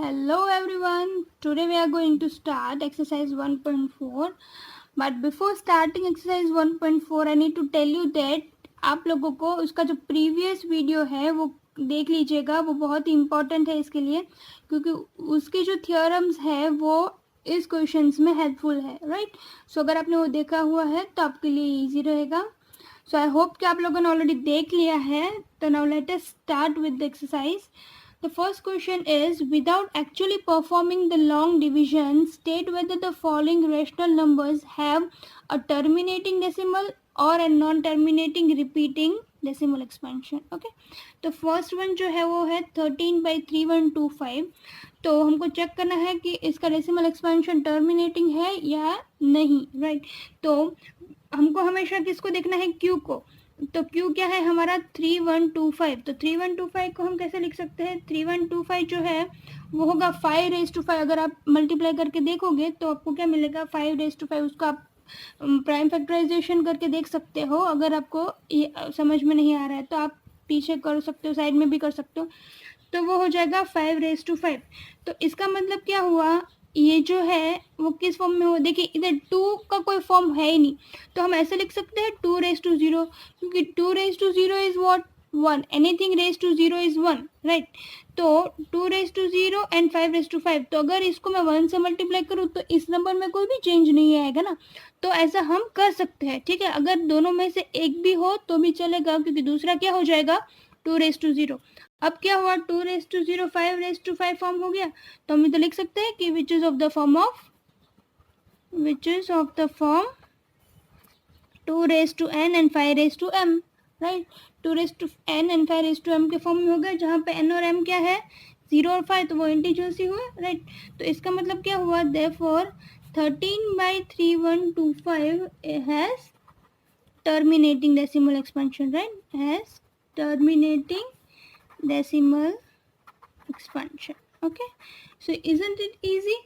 Hello everyone. Today we are going to start exercise 1.4. But before starting exercise 1.4 I need to tell you that आप लोगों को उसका जो previous video है वो देख लीजिएगा, वो बहुत ही इम्पोर्टेंट है इसके लिए, क्योंकि उसके जो थियोरम्स है वो इस क्वेश्चंस में हेल्पफुल है, राइट। सो अगर आपने वो देखा हुआ है तो आपके लिए इजी रहेगा। सो आई होप कि आप लोगों ने ऑलरेडी देख लिया है। तो now let us start with the exercise. The first question is, without actually performing the long division, state whether the following rational numbers have a terminating decimal or a non-terminating repeating decimal expansion. Okay, तो first one जो है वो है 13/3125। तो हमको check करना है कि इसका डेसिमल एक्सपेंशन टर्मिनेटिंग है या नहीं, राइट। तो हमको हमेशा किसको देखना है, क्यू को। तो क्यू क्या है हमारा 3125। तो 3125 को हम कैसे लिख सकते हैं, 3125 जो है वो होगा 5^5। अगर आप मल्टीप्लाई करके देखोगे तो आपको क्या मिलेगा, 5^5। उसको आप प्राइम फैक्टराइजेशन करके देख सकते हो। अगर आपको ये समझ में नहीं आ रहा है तो आप पीछे कर सकते हो, साइड में भी कर सकते हो। तो वो हो जाएगा 5^5। तो इसका मतलब क्या हुआ, ये जो है वो किस फॉर्म में हो, देखिए इधर 2 का कोई फॉर्म है ही नहीं। तो हम ऐसे लिख सकते हैं 2^0, क्योंकि 2^0 is what, 1। Anything raise to 0 is 1, right. तो 2^0 एंड 5^5। तो अगर इसको मैं 1 से मल्टीप्लाई करूँ तो इस नंबर में कोई भी चेंज नहीं आएगा ना। तो ऐसा हम कर सकते हैं, ठीक है। अगर दोनों में से एक भी हो तो भी चलेगा, क्योंकि दूसरा क्या हो जाएगा 2^0। अब क्या हुआ, 2^0 5^5 फॉर्म हो गया। तो हम इधर लिख सकते हैं कि which is of the form 2^n and 5^m, right. 2^n and 5^m के फॉर्म में हो गया, जहाँ पे n और m क्या है 0 और 5, तो वो इंटीजर्स ही हुआ, राइट। तो इसका मतलब क्या हुआ, therefore 13/3125 has terminating decimal expansion, right, has terminating decimal expansion. Okay, so isn't it easy?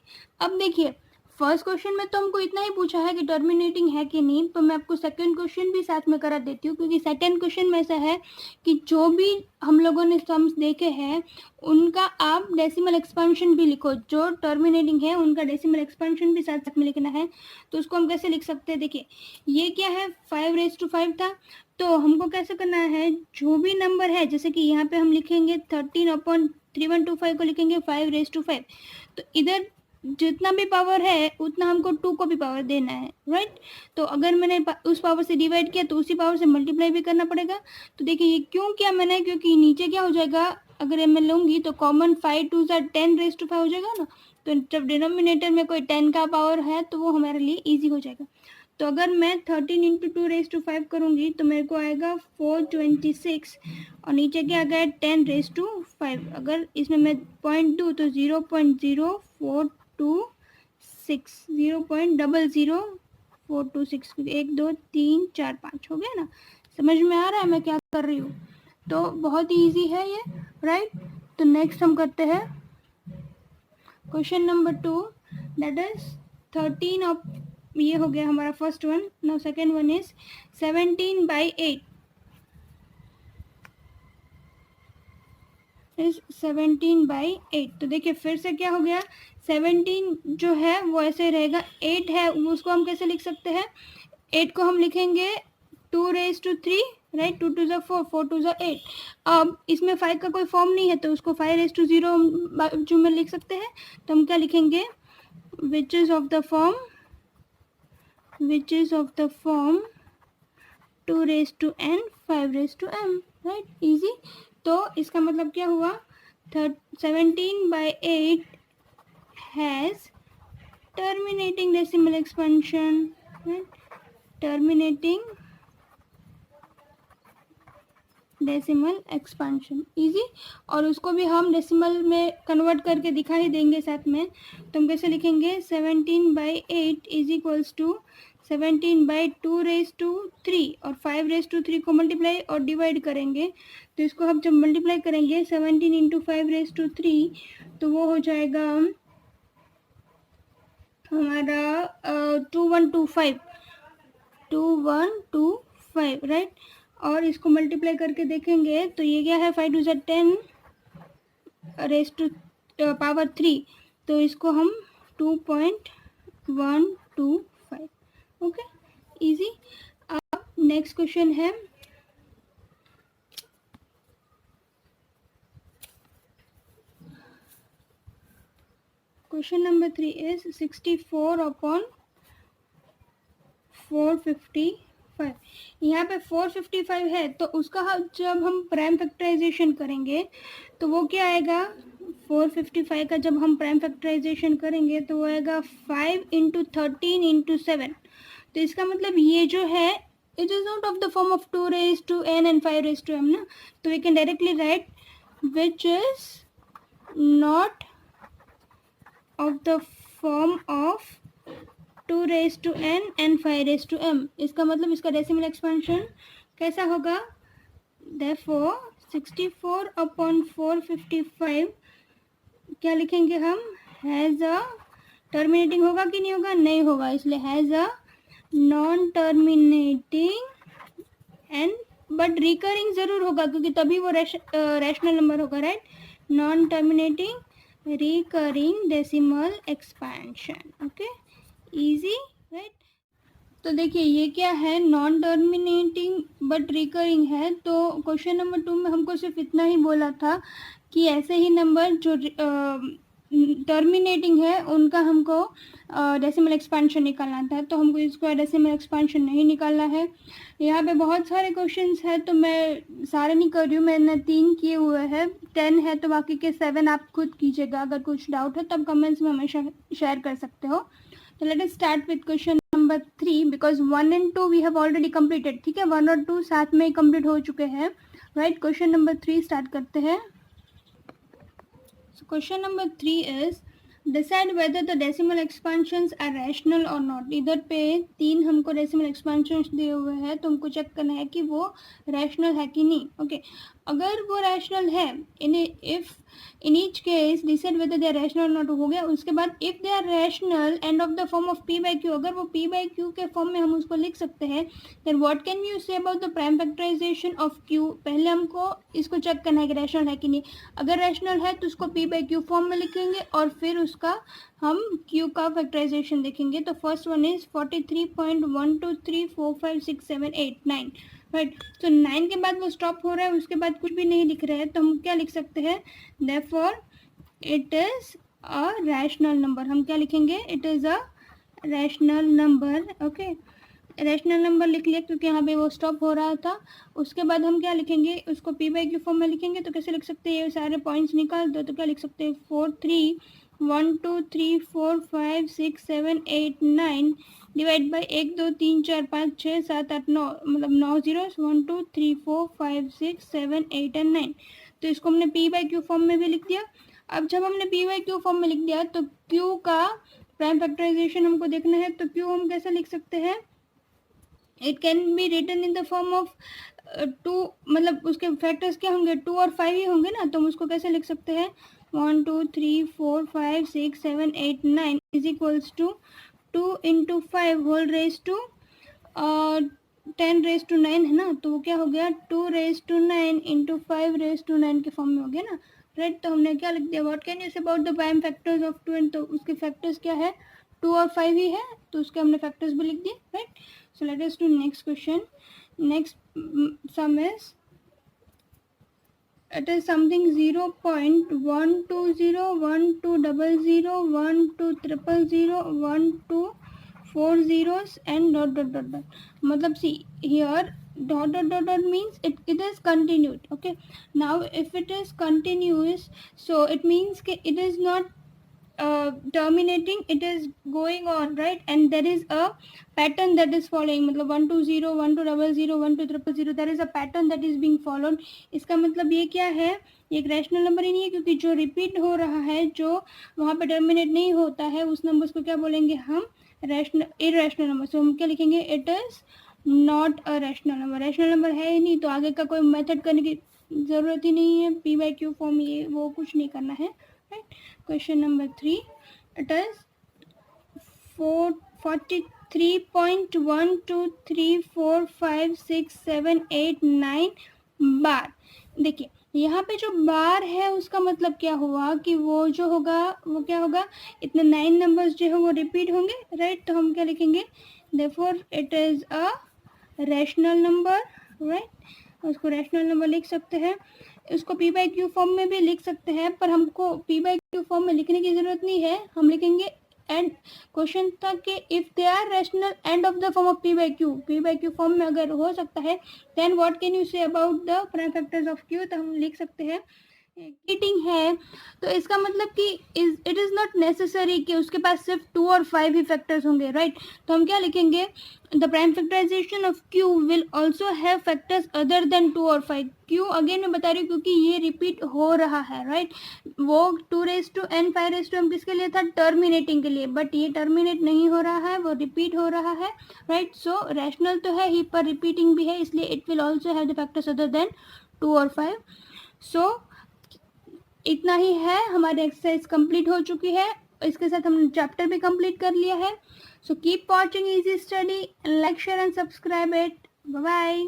अब देखिए फर्स्ट क्वेश्चन में तो हमको इतना ही पूछा है कि टर्मिनेटिंग है कि नहीं। तो मैं आपको सेकंड क्वेश्चन भी साथ में करा देती हूँ, क्योंकि सेकंड क्वेश्चन में ऐसा है कि जो भी हम लोगों ने सम्स देखे हैं उनका आप डेसिमल एक्सपेंशन भी लिखो। जो टर्मिनेटिंग है उनका डेसिमल एक्सपेंशन भी साथ साथ में लिखना है। तो उसको हम कैसे लिख सकते हैं, देखिए ये क्या है 5^5 था। तो हमको कैसे करना है, जो भी नंबर है, जैसे कि यहाँ पे हम लिखेंगे 13/3125 को लिखेंगे 5^5। तो इधर जितना भी पावर है उतना हमको 2 को भी पावर देना है, राइट। तो अगर मैंने उस पावर से डिवाइड किया तो उसी पावर से मल्टीप्लाई भी करना पड़ेगा। तो देखिए ये क्यों किया मैंने, क्योंकि नीचे क्या हो जाएगा, अगर मैं लूँगी तो कॉमन 5×2=10^5 हो जाएगा ना। तो जब डिनोमिनेटर में कोई 10 का पावर है तो वो हमारे लिए ईजी हो जाएगा। तो अगर मैं 13 × 2^5 करूँगी तो मेरे को आएगा 426, और नीचे क्या आ गया 10^5। अगर इसमें मैं पॉइंट दूँ तो 0.0426, 0.00426, 1 2 3 4 5 हो गया ना। समझ में आ रहा है मैं क्या कर रही हूँ। तो बहुत ही ईजी है ये, राइट। तो नेक्स्ट हम करते हैं question number 2, that is 13 of, ये हो गया हमारा first one. Now second one is 17/8 is 17/8। तो देखिए फिर से क्या हो गया, 17 जो है वो ऐसे रहेगा, 8 है उसको हम कैसे लिख सकते हैं, 8 को हम लिखेंगे 2^3, राइट। 2 2 4, 4 2 8। अब इसमें 5 का कोई फॉर्म नहीं है तो उसको 5^0 बाजू में लिख सकते हैं। तो हम क्या लिखेंगे, which is of the form 2^n 5^m, right, easy. तो इसका मतलब क्या हुआ, 17/8 has terminating decimal expansion, terminating decimal expansion, easy. और उसको भी हम डेसिमल में कन्वर्ट करके दिखा ही देंगे साथ में। तो हम कैसे लिखेंगे, 17/8 इज इक्वल्स टू 17/2^3 और 5^3 को मल्टीप्लाई और डिवाइड करेंगे। तो इसको हम जब मल्टीप्लाई करेंगे 17 × 5^3 तो वो हो जाएगा हमारा 2125, राइट। और इसको मल्टीप्लाई करके देखेंगे तो ये क्या है 5 2 10^3 पावर 3, तो इसको हम 2.125. Okay, easy. अब नेक्स्ट क्वेश्चन है क्वेश्चन नंबर 3 इज 64/455. यहाँ पे 455 है, तो उसका जब हम प्राइम फैक्टराइजेशन करेंगे तो वो क्या आएगा. 455 का जब हम प्राइम फैक्टराइजेशन करेंगे तो वो आएगा 5 इंटू 13 इंटू 7. तो इसका मतलब ये जो है it is not of the form of 2n and 5m ना, तो we can directly write which is not of the form of 2n and 5m. इसका मतलब इसका डेसिमल एक्सपेंशन कैसा होगा. therefore 64/455 क्या लिखेंगे हम, हैज़ अ टर्मिनेटिंग होगा कि नहीं होगा, नहीं होगा, इसलिए has a non terminating and but recurring जरूर होगा क्योंकि तभी वो रैशनल नंबर होगा, right. Non terminating recurring decimal expansion. Okay, easy, right. तो देखिए ये क्या है, नॉन टर्मिनेटिंग बट रिकरिंग है. तो क्वेश्चन नंबर 2 में हमको सिर्फ इतना ही बोला था कि ऐसे ही नंबर जो टर्मिनेटिंग है उनका हमको डेसिमल एक्सपेंशन निकालना था, तो हमको इसको डेसिमल एक्सपेंशन नहीं निकालना है. यहाँ पे बहुत सारे क्वेश्चंस हैं तो मैं सारे नहीं कर रही हूँ, मैंने 3 किए हुए हैं. 10 है तो बाकी के 7 आप खुद कीजिएगा. अगर कुछ डाउट है तब कमेंट्स में हमेशा शेयर कर सकते हो. तो let us start with question number 3 because 1 and 2 we have already completed. ठीक है, 1 और 2 साथ में ही कंप्लीट हो चुके हैं, राइट. क्वेश्चन नंबर 3 स्टार्ट करते हैं. So question number 3 is decide whether the decimal expansions are rational or not. इधर पे 3 हमको decimal expansions दिए हुए हैं तो हमको चेक करना है कि वो rational है कि नहीं. ओके, अगर वो rational है, in each case decide whether they are rational or not हो गया. उसके बाद if they are rational and of the form of p by q, अगर वो p by q के फॉर्म में हम उसको लिख सकते हैं, then what can you say about the prime factorization of q. पहले हमको इसको चेक करना है कि rational है कि नहीं. अगर रैशनल है तो उसको p by q फॉर्म में लिखेंगे और फिर उसका हम q का फैक्टराइजेशन देखेंगे. तो फर्स्ट वन इज 43.123456789, राइट. तो 9 के बाद वो स्टॉप हो रहा है, उसके बाद कुछ भी नहीं लिख रहा है, तो हम क्या लिख सकते हैं, therefore it is a rational number. हम क्या लिखेंगे, it is a rational number. Okay, rational number लिख लिया क्योंकि यहाँ पे वो स्टॉप हो रहा था. उसके बाद हम क्या लिखेंगे, उसको p by q फॉर्म में लिखेंगे. तो कैसे लिख सकते हैं, ये सारे पॉइंट्स निकाल दो. तो क्या लिख सकते हैं, 4312345678 डिवाइड बाई 1 2 3 4 5 6 7 8 9, मतलब 9 जीरो, 1 2 3 4 5 6 7 8 and 9. तो इसको हमने p by q फॉर्म में भी लिख दिया. अब जब हमने p by q फॉर्म में लिख दिया तो q का प्राइम फैक्टराइजेशन हमको देखना है. तो q हम कैसे लिख सकते हैं, it can be written in the form of 2, मतलब उसके फैक्टर्स क्या होंगे, 2 और 5 ही होंगे ना. तो हम उसको कैसे लिख सकते हैं, 1 2 3 4 5 6 7 8 9 is equals to 2 into 5 whole raise to 10 raise to 9 है ना. तो वो क्या हो गया, 2 raise to 9 into 5 raise to 9 के फॉर्म में हो गया ना, राइट. तो हमने क्या लिख दिया, what can you say about the prime factors of 2 and, तो उसके फैक्टर्स क्या है, 2 और 5 ही है, तो उसके हमने फैक्टर्स भी लिख दिए, right. So let us do next question. Next sum is, it is something 0.1201200120012 zeros and dot. मतलब see here dot means it is continued. Okay, now if it is continuous, so it means it is not terminating, it is going on, right. And there is a pattern that is following, मतलब 120 1200 12000, there is a pattern that is being followed. इसका मतलब ये क्या है, ये एक rational number ही नहीं है क्योंकि जो रिपीट हो रहा है, जो वहाँ पे टर्मिनेट नहीं होता है, उस नंबर को क्या बोलेंगे हम, इरैशनल नंबर. सो हम क्या लिखेंगे, it is not a rational number. Rational number है ही नहीं तो आगे का कोई मेथड करने की ज़रूरत ही नहीं है, p by q फॉर्म ये वो कुछ नहीं करना है, right. Question number 3, it is 43.123456789 बार. देखिए यहाँ पे जो बार है उसका मतलब क्या हुआ कि वो जो होगा वो क्या होगा, इतने 9 नंबर्स जो है वो रिपीट होंगे, राइट। तो हम क्या लिखेंगे, therefore it is a rational number, right. उसको रैशनल नंबर लिख सकते हैं। उसको पी बाई क्यू फॉर्म में भी लिख सकते हैं, पर हमको पी बाई क्यू फॉर्म में लिखने की ज़रूरत नहीं है। हम लिखेंगे एंड क्वेश्चन था कि if they are rational and of the form of P by Q form में अगर हो सकता है, then what can you say about the prime factors of Q. तो हम लिख सकते हैं कीटिंग है तो इसका मतलब कि इट इज़ नॉट नेसेसरी कि उसके पास सिर्फ 2 और 5 ही फैक्टर्स होंगे, राइट। तो हम क्या लिखेंगे, the prime factorization of Q will also have factors other than 2 और 5। क्यू अगेन मैं बता रही हूँ क्योंकि ये रिपीट हो रहा है, राइट। वो 2n 5m किसके लिए था, टर्मिनेटिंग के लिए, बट ये टर्मिनेट नहीं हो रहा है, वो रिपीट हो रहा है, राइट। सो रैशनल तो है ही पर रिपीटिंग भी है, इसलिए it will also have the factors other than 2 और 5। सो इतना ही है, हमारी एक्सरसाइज कंप्लीट हो चुकी है। इसके साथ हमने चैप्टर भी कंप्लीट कर लिया है। So keep watching easy study, like share and subscribe it. Bye bye.